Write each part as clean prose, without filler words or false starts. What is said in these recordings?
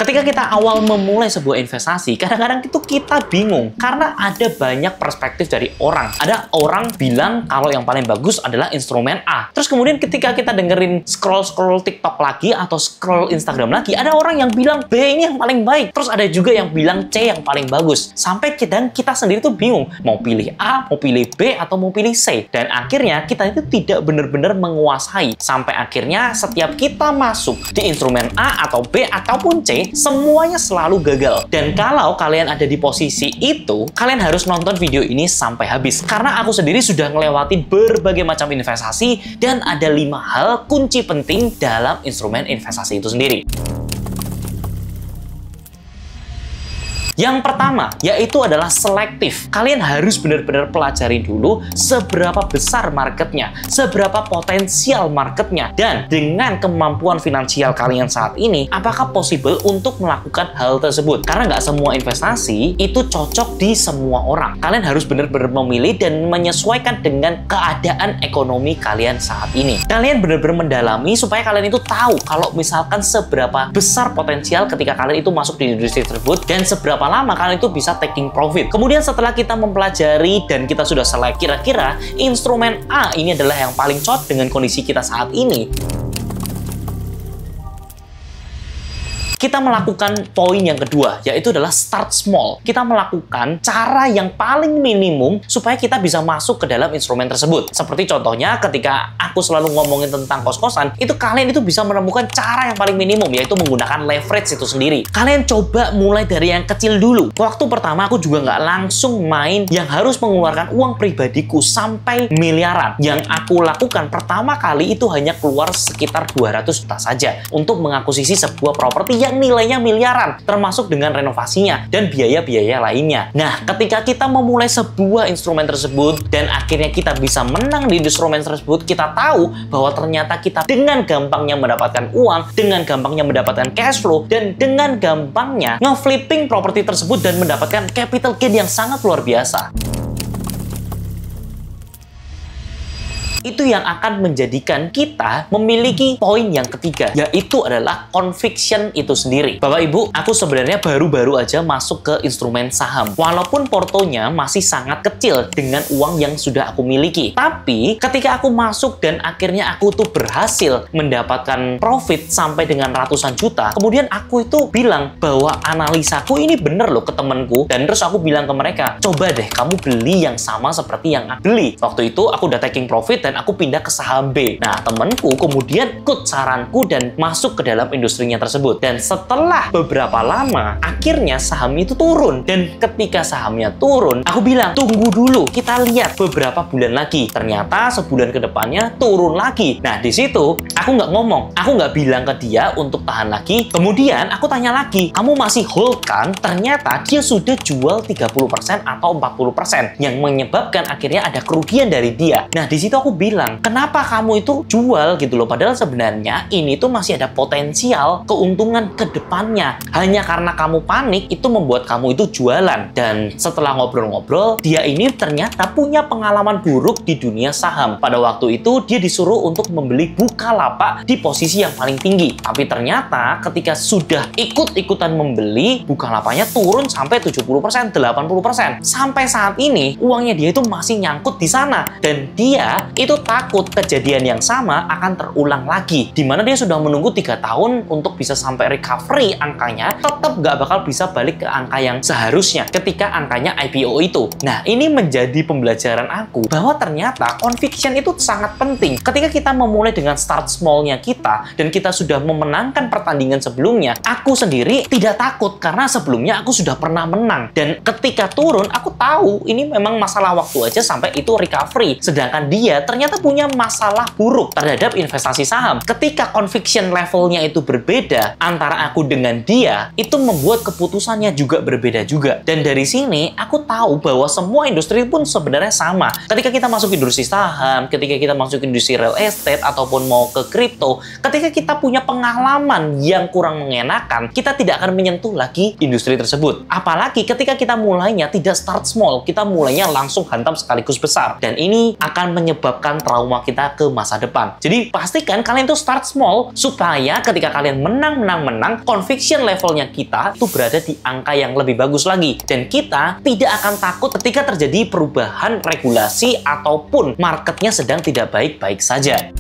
Ketika kita awal memulai sebuah investasi, kadang-kadang itu kita bingung karena ada banyak perspektif dari orang. Ada orang bilang kalau yang paling bagus adalah instrumen A. Terus kemudian ketika kita dengerin scroll-scroll TikTok lagi atau scroll Instagram lagi, ada orang yang bilang B ini yang paling baik. Terus ada juga yang bilang C yang paling bagus. Sampai kita sendiri tuh bingung mau pilih A, mau pilih B, atau mau pilih C. Dan akhirnya kita itu tidak benar-benar menguasai. Sampai akhirnya setiap kita masuk di instrumen A atau B ataupun C, semuanya selalu gagal. Dan kalau kalian ada di posisi itu, kalian harus nonton video ini sampai habis. Karena aku sendiri sudah ngelewatin berbagai macam investasi dan ada 5 hal kunci penting dalam instrumen investasi itu sendiri. Yang pertama, yaitu adalah selektif. Kalian harus benar-benar pelajari dulu seberapa besar marketnya, seberapa potensial marketnya, dan dengan kemampuan finansial kalian saat ini, apakah possible untuk melakukan hal tersebut? Karena nggak semua investasi itu cocok di semua orang. Kalian harus benar-benar memilih dan menyesuaikan dengan keadaan ekonomi kalian saat ini. Kalian benar-benar mendalami supaya kalian itu tahu kalau misalkan seberapa besar potensial ketika kalian itu masuk di industri tersebut dan seberapa lama kalian itu bisa taking profit. Kemudian setelah kita mempelajari dan kita sudah select kira-kira instrumen A ini adalah yang paling cocok dengan kondisi kita saat ini, kita melakukan poin yang kedua, yaitu adalah start small. Kita melakukan cara yang paling minimum supaya kita bisa masuk ke dalam instrumen tersebut. Seperti contohnya ketika aku selalu ngomongin tentang kos-kosan, itu kalian itu bisa menemukan cara yang paling minimum, yaitu menggunakan leverage itu sendiri. Kalian coba mulai dari yang kecil dulu. Waktu pertama aku juga nggak langsung main yang harus mengeluarkan uang pribadiku sampai miliaran. Yang aku lakukan pertama kali itu hanya keluar sekitar 200 juta saja untuk mengakuisisi sebuah properti yang nilainya miliaran, termasuk dengan renovasinya dan biaya-biaya lainnya. Nah, ketika kita memulai sebuah instrumen tersebut dan akhirnya kita bisa menang di instrumen tersebut, kita tahu bahwa ternyata kita dengan gampangnya mendapatkan uang, dengan gampangnya mendapatkan cash flow, dan dengan gampangnya nge-flipping properti tersebut dan mendapatkan capital gain yang sangat luar biasa. Itu yang akan menjadikan kita memiliki poin yang ketiga, yaitu adalah conviction itu sendiri. Bapak Ibu, aku sebenarnya baru-baru aja masuk ke instrumen saham. Walaupun portonya masih sangat kecil dengan uang yang sudah aku miliki. Tapi ketika aku masuk dan akhirnya aku tuh berhasil mendapatkan profit sampai dengan ratusan juta, kemudian aku itu bilang bahwa analisaku ini bener loh ke temenku. Dan terus aku bilang ke mereka, coba deh kamu beli yang sama seperti yang aku beli. Waktu itu aku udah taking profit dan aku pindah ke saham B. Nah, temanku kemudian ikut saranku dan masuk ke dalam industrinya tersebut. Dan setelah beberapa lama, akhirnya saham itu turun. Dan ketika sahamnya turun, aku bilang, tunggu dulu, kita lihat beberapa bulan lagi. Ternyata sebulan ke depannya turun lagi. Nah, di situ aku nggak ngomong. Aku nggak bilang ke dia untuk tahan lagi. Kemudian aku tanya lagi, kamu masih hold kan? Ternyata dia sudah jual 30% atau 40%. Yang menyebabkan akhirnya ada kerugian dari dia. Nah, di situ aku bilang, kenapa kamu itu jual gitu loh, padahal sebenarnya ini tuh masih ada potensial keuntungan ke depannya. Hanya karena kamu panik itu membuat kamu itu jualan. Dan setelah ngobrol-ngobrol, dia ini ternyata punya pengalaman buruk di dunia saham. Pada waktu itu dia disuruh untuk membeli Bukalapak di posisi yang paling tinggi. Tapi ternyata ketika sudah ikut-ikutan membeli, Bukalapaknya turun sampai 70%, 80%. Sampai saat ini uangnya dia itu masih nyangkut di sana. Dan dia itu takut kejadian yang sama akan terulang lagi, dimana dia sudah menunggu 3 tahun untuk bisa sampai recovery angkanya, tetap nggak bakal bisa balik ke angka yang seharusnya ketika angkanya IPO itu. Nah, ini menjadi pembelajaran aku bahwa ternyata conviction itu sangat penting. Ketika kita memulai dengan start small-nya kita dan kita sudah memenangkan pertandingan sebelumnya, aku sendiri tidak takut karena sebelumnya aku sudah pernah menang. Dan ketika turun, aku tahu ini memang masalah waktu aja sampai itu recovery. Sedangkan dia ternyata punya masalah buruk terhadap investasi saham. Ketika conviction levelnya itu berbeda antara aku dengan dia, itu membuat keputusannya juga berbeda juga. Dan dari sini aku tahu bahwa semua industri pun sebenarnya sama. Ketika kita masuk industri saham, ketika kita masuk industri real estate ataupun mau ke kripto, ketika kita punya pengalaman yang kurang mengenakan, kita tidak akan menyentuh lagi industri tersebut. Apalagi ketika kita mulainya tidak start small, kita mulainya langsung hantam sekaligus besar. Dan ini akan menyebabkan menimbulkan trauma kita ke masa depan. Jadi pastikan kalian tuh start small supaya ketika kalian menang, conviction levelnya kita tuh berada di angka yang lebih bagus lagi. Dan kita tidak akan takut ketika terjadi perubahan regulasi ataupun marketnya sedang tidak baik-baik saja.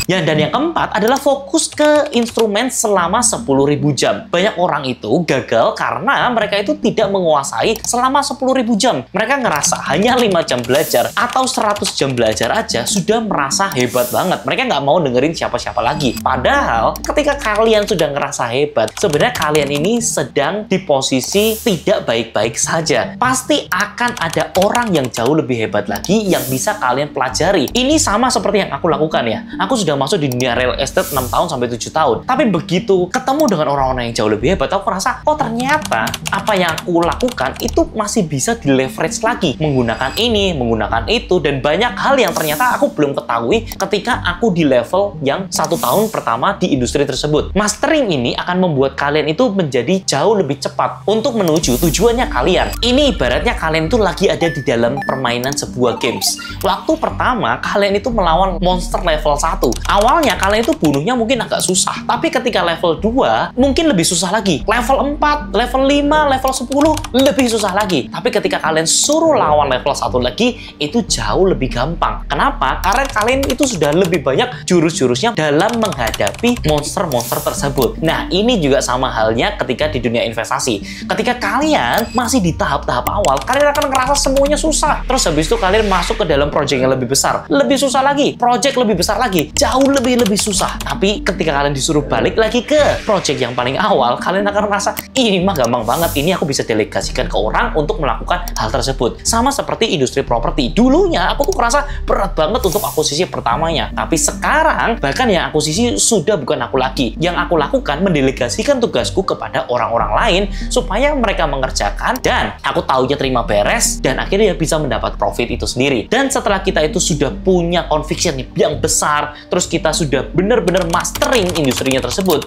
Dan yang keempat adalah fokus ke instrumen selama 10.000 jam. Banyak orang itu gagal karena mereka itu tidak menguasai selama 10.000 jam. Mereka ngerasa hanya 5 jam belajar atau 100 jam belajar aja sudah merasa hebat banget. Mereka nggak mau dengerin siapa-siapa lagi. Padahal ketika kalian sudah ngerasa hebat, sebenarnya kalian ini sedang di posisi tidak baik-baik saja. Pasti akan ada orang yang jauh lebih hebat lagi yang bisa kalian pelajari. Ini sama seperti yang aku lakukan ya. Aku sudah masuk di dunia real estate 6 tahun sampai 7 tahun. Tapi begitu ketemu dengan orang-orang yang jauh lebih hebat, aku rasa, oh ternyata apa yang aku lakukan itu masih bisa di leverage lagi. Menggunakan ini, menggunakan itu, dan banyak hal yang ternyata aku belum ketahui ketika aku di level yang 1 tahun pertama di industri tersebut. Mastering ini akan membuat kalian itu menjadi jauh lebih cepat untuk menuju tujuannya kalian. Ini ibaratnya kalian itu lagi ada di dalam permainan sebuah games. Waktu pertama, kalian itu melawan monster level 1. Awalnya kalian itu bunuhnya mungkin agak susah, tapi ketika level 2 mungkin lebih susah lagi. Level 4, level 5, level 10 lebih susah lagi. Tapi ketika kalian suruh lawan level 1 lagi, itu jauh lebih gampang. Kenapa? Karena kalian itu sudah lebih banyak jurus-jurusnya dalam menghadapi monster-monster tersebut. Nah, ini juga sama halnya ketika di dunia investasi. Ketika kalian masih di tahap-tahap awal, kalian akan ngerasa semuanya susah. Terus habis itu kalian masuk ke dalam project yang lebih besar, lebih susah lagi. Project lebih besar lagi, jauh lebih susah. Tapi ketika kalian disuruh balik lagi ke project yang paling awal, kalian akan merasa ini mah gampang banget, ini aku bisa delegasikan ke orang untuk melakukan hal tersebut. Sama seperti industri properti. Dulunya aku tuh merasa berat banget untuk akuisisi pertamanya, tapi sekarang bahkan yang akuisisi sudah bukan aku lagi. Yang aku lakukan mendelegasikan tugasku kepada orang-orang lain supaya mereka mengerjakan dan aku taunya terima beres dan akhirnya bisa mendapat profit itu sendiri. Dan setelah kita itu sudah punya conviction yang besar, terus kita sudah benar-benar mastering industrinya tersebut.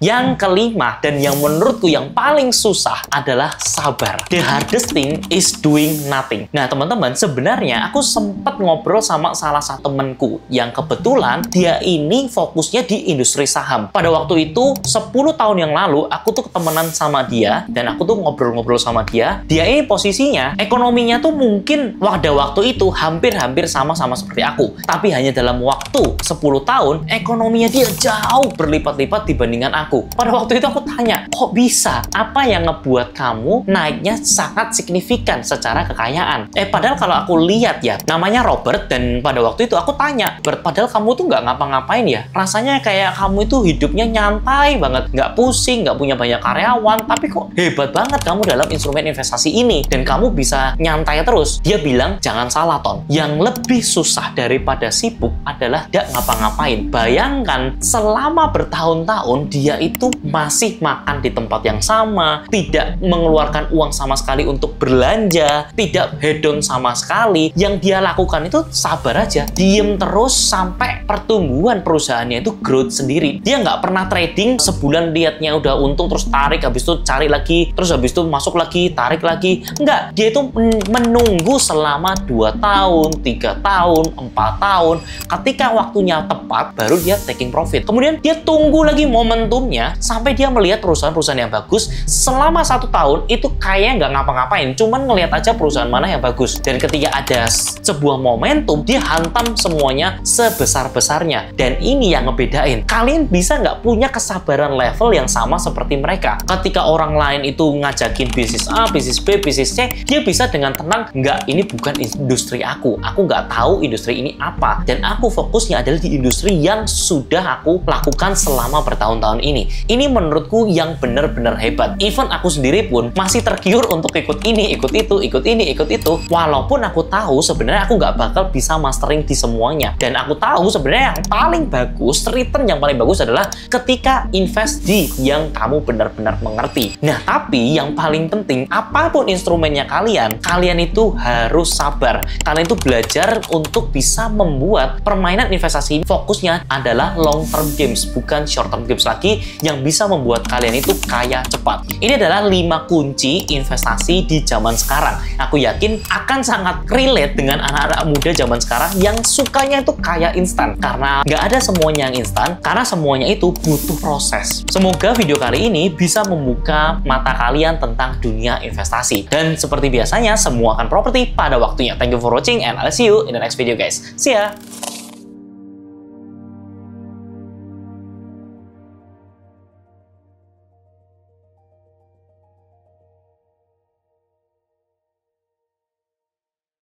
Yang kelima, dan yang menurutku yang paling susah adalah sabar. The hardest thing is doing nothing. Nah, teman-teman, sebenarnya aku sempat ngobrol sama salah satu temanku yang kebetulan dia ini fokusnya di industri saham. Pada waktu itu, 10 tahun yang lalu, aku tuh ketemenan sama dia, dan aku tuh ngobrol-ngobrol sama dia. Dia ini posisinya, ekonominya tuh mungkin pada waktu itu hampir-hampir sama-sama seperti aku. Tapi hanya dalam waktu 10 tahun, ekonominya dia jauh berlipat-lipat dibandingkan aku. Pada waktu itu aku tanya, kok bisa? Apa yang ngebuat kamu naiknya sangat signifikan secara kekayaan? Padahal kalau aku lihat ya, namanya Robert, dan pada waktu itu aku tanya, padahal kamu tuh nggak ngapa-ngapain ya? Rasanya kayak kamu itu hidupnya nyantai banget, nggak pusing, nggak punya banyak karyawan, tapi kok hebat banget kamu dalam instrumen investasi ini, dan kamu bisa nyantai terus. Dia bilang, jangan salah Ton, yang lebih susah daripada sibuk adalah nggak ngapa-ngapain. Bayangkan, selama bertahun-tahun dia itu masih makan di tempat yang sama, tidak mengeluarkan uang sama sekali untuk belanja, tidak hedon sama sekali. Yang dia lakukan itu sabar aja, diem terus sampai pertumbuhan perusahaannya itu growth sendiri. Dia nggak pernah trading sebulan lihatnya udah untung terus tarik, habis itu cari lagi, terus habis itu masuk lagi, tarik lagi. Enggak, dia itu menunggu selama 2 tahun, 3 tahun, 4 tahun. Ketika waktunya tepat, baru dia taking profit. Kemudian dia tunggu lagi momentumnya sampai dia melihat perusahaan-perusahaan yang bagus. Selama 1 tahun itu kayaknya nggak ngapa-ngapain, cuman ngelihat aja perusahaan mana yang bagus. Dan ketika ada sebuah momentum, dia hantam semuanya sebesar-besarnya. Dan ini yang ngebedain. Kalian bisa nggak punya kesabaran level yang sama seperti mereka. Ketika orang lain itu ngajakin bisnis A, bisnis B, bisnis C, dia bisa dengan tenang, nggak, ini bukan industri aku nggak tahu industri ini apa. Dan aku fokusnya adalah di industri yang sudah aku lakukan selama bertahun-tahun ini. Ini menurutku yang benar-benar hebat. Even aku sendiri pun masih tergiur untuk ikut ini, ikut itu, ikut ini, ikut itu. Walaupun aku tahu sebenarnya aku nggak bakal bisa mastering di semuanya. Dan aku tahu sebenarnya yang paling bagus, return yang paling bagus adalah ketika invest di yang kamu benar-benar mengerti. Nah, tapi yang paling penting, apapun instrumennya kalian itu harus sabar. Kalian itu belajar untuk bisa membuat permainan investasi fokusnya adalah long term games, bukan short term games lagi, yang bisa membuat kalian itu kaya cepat. Ini adalah 5 kunci investasi di zaman sekarang. Aku yakin akan sangat relate dengan anak-anak muda zaman sekarang yang sukanya itu kaya instan. Karena nggak ada semuanya yang instan, karena semuanya itu butuh proses. Semoga video kali ini bisa membuka mata kalian tentang dunia investasi. Dan seperti biasanya, semua akan properti pada waktunya. Thank you for watching and I'll see you in the next video guys. See ya!